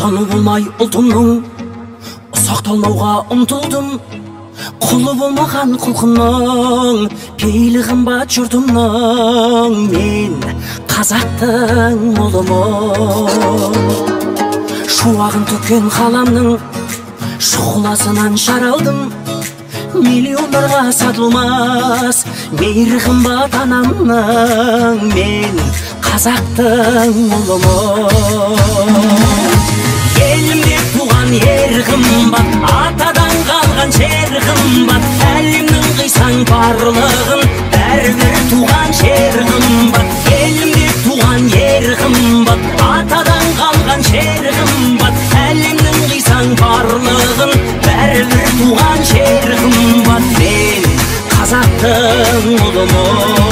Отаны болмай ұлтымның, сақталмауға ұмтылдым. Құлы болмаған құлқынның, пейілі қымбат жұртымның. Мен қазақтың ұлымын. Шуағын төккен қаламның шұғыласынан жаралдым. Миллиондарға сатылмас мейірі қымбат анамның. Мен қазақтың ұлымын. Елімде туған ер қымбат, атадан қалған жер қымбат. Әлемнің қисаң барлығын, бәрібір туған жер қымбат. Елімде туған ер қымбат, атадан қалған жер қымбат. Әлемнің қисаң барлығын, бәрібір туған жер қымбат. Мен қазақтың ұлымын.